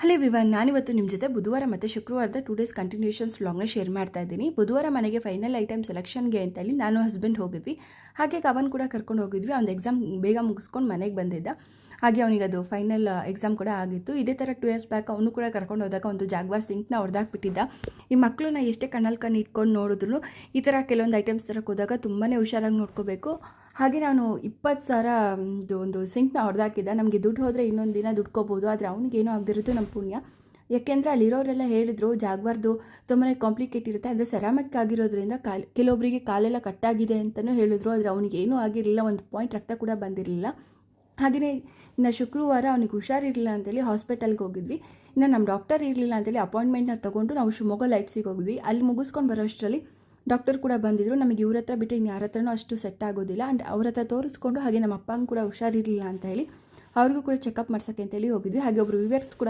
Hello everyone, ನಾನಿವತ್ತು ನಿಮ್ಮ ಜೊತೆ ಬುಧವಾರ ಮತ್ತು ಶುಕ್ರವಾರದ 2 ಡೇಸ್ ಕಂಟಿನ್ಯೂಷನ್ಸ್ ವ್ಲಾಗ್ನ ಶೇರ್ ಮಾಡ್ತಾ ಇದ್ದೀನಿ. ಬುಧವಾರ ಮನೆಗೆ ಫೈನಲ್ ಐಟಮ್ ಸೆಲೆಕ್ಷನ್ಗೆ ಅಂತೇಳಿ ನಾನು ಹಸ್ಬೆಂಡ್ ಹೋಗಿದ್ವಿ. ಹಾಗೆ ಕವನ್ ಕೂಡ ಕರ್ಕೊಂಡು ಹೋಗಿದ್ವಿ. ಅವ್ನು ಎಕ್ಸಾಮ್ ಬೇಗ ಮುಗಿಸ್ಕೊಂಡು ಮನೆಗೆ ಬಂದಿದ್ದ. ಹಾಗೆ ಅವನಿಗೆ ಅದು ಫೈನಲ್ ಎಕ್ಸಾಮ್ ಕೂಡ ಆಗಿತ್ತು. ಇದೇ ಥರ 2 ಇಯರ್ಸ್ ಬ್ಯಾಕ್ ಅವನು ಕೂಡ ಕರ್ಕೊಂಡು ಹೋದಾಗ ಒಂದು ಜಾಗ್ವಾರ್ ಸಿಂಕ್ನ ಹೊಡೆದಾಕ್ಬಿಟ್ಟಿದ್ದ. ಈ ಮಕ್ಕಳನ್ನ ಎಷ್ಟೇ ಕಣ್ಣು ಇಟ್ಕೊಂಡು ನೋಡಿದ್ರು ಈ ಥರ ಕೆಲವೊಂದು ಐಟಮ್ಸ್ ತರಕ್ಕೆ ಹೋದಾಗ ತುಂಬಾ ಹುಷಾರಾಗಿ ನೋಡ್ಕೋಬೇಕು. ಹಾಗೆ ನಾನು 20,000 ಒಂದು ಸಿಂಕ್ನ ಹೊಡೆದಾಕಿದ್ದ. ನಮಗೆ ದುಡ್ಡು ಹೋದರೆ ಇನ್ನೊಂದು ದಿನ ದುಡ್ಕೋಬೋದು, ಆದರೆ ಅವ್ನಿಗೇನೋ ಆಗದಿರೋದು ನಮ್ಮ ಪುಣ್ಯ. ಯಾಕೆಂದರೆ ಅಲ್ಲಿರೋರೆಲ್ಲ ಹೇಳಿದರು ಜಾಗ್ವಾರ್ದು ತುಂಬಾ ಕಾಂಪ್ಲಿಕೇಟ್ ಇರುತ್ತೆ, ಅಂದರೆ ಸೆರಾಮಿಕ್ ಆಗಿರೋದ್ರಿಂದ ಕೆಲವೊಬ್ಬರಿಗೆ ಕಾಲೆಲ್ಲ ಕಟ್ಟಾಗಿದೆ ಅಂತಲೂ ಹೇಳಿದ್ರು. ಆದರೆ ಅವನಿಗೇನೂ ಆಗಿರಲಿಲ್ಲ, ಒಂದು ಪಾಯಿಂಟ್ ರಕ್ತ ಕೂಡ ಬಂದಿರಲಿಲ್ಲ. ಹಾಗೆಯೇ ಇನ್ನು ಶುಕ್ರವಾರ ಅವನಿಗೆ ಹುಷಾರಿರಲಿಲ್ಲ ಅಂತೇಳಿ ಹಾಸ್ಪಿಟಲ್ಗೆ ಹೋಗಿದ್ವಿ. ಇನ್ನು ನಮ್ಮ ಡಾಕ್ಟರ್ ಇರಲಿಲ್ಲ ಅಂತೇಳಿ ಅಪಾಯಿಂಟ್ಮೆಂಟ್ನ ತೊಗೊಂಡು ನಾವು ಶಿವಮೊಗ್ಗ ಲೈಟ್ಸಿಗೆ ಹೋಗಿದ್ವಿ. ಅಲ್ಲಿ ಮುಗಿಸ್ಕೊಂಡು ಬರೋಷ್ಟರಲ್ಲಿ ಡಾಕ್ಟರ್ ಕೂಡ ಬಂದಿದ್ದರು. ನಮಗೆ ಇವ್ರ ಹತ್ರ ಬಿಟ್ಟು ಇನ್ನು ಯಾರ ಹತ್ರನೂ ಅಷ್ಟು ಸೆಟ್ ಆಗೋದಿಲ್ಲ. ಆ್ಯಂಡ್ ಅವ್ರ ಹತ್ರ ತೋರಿಸ್ಕೊಂಡು ಹಾಗೆ ನಮ್ಮ ಅಪ್ಪಂಗೆ ಕೂಡ ಹುಷಾರಿರಲಿಲ್ಲ ಅಂತ ಹೇಳಿ ಅವ್ರಿಗೂ ಕೂಡ ಚೆಕಪ್ ಮಾಡ್ಸೋಕ್ಕೆ ಅಂತೇಳಿ ಹೋಗಿದ್ವಿ. ಹಾಗೆ ಒಬ್ಬರು ವ್ಯೂವರ್ಸ್ ಕೂಡ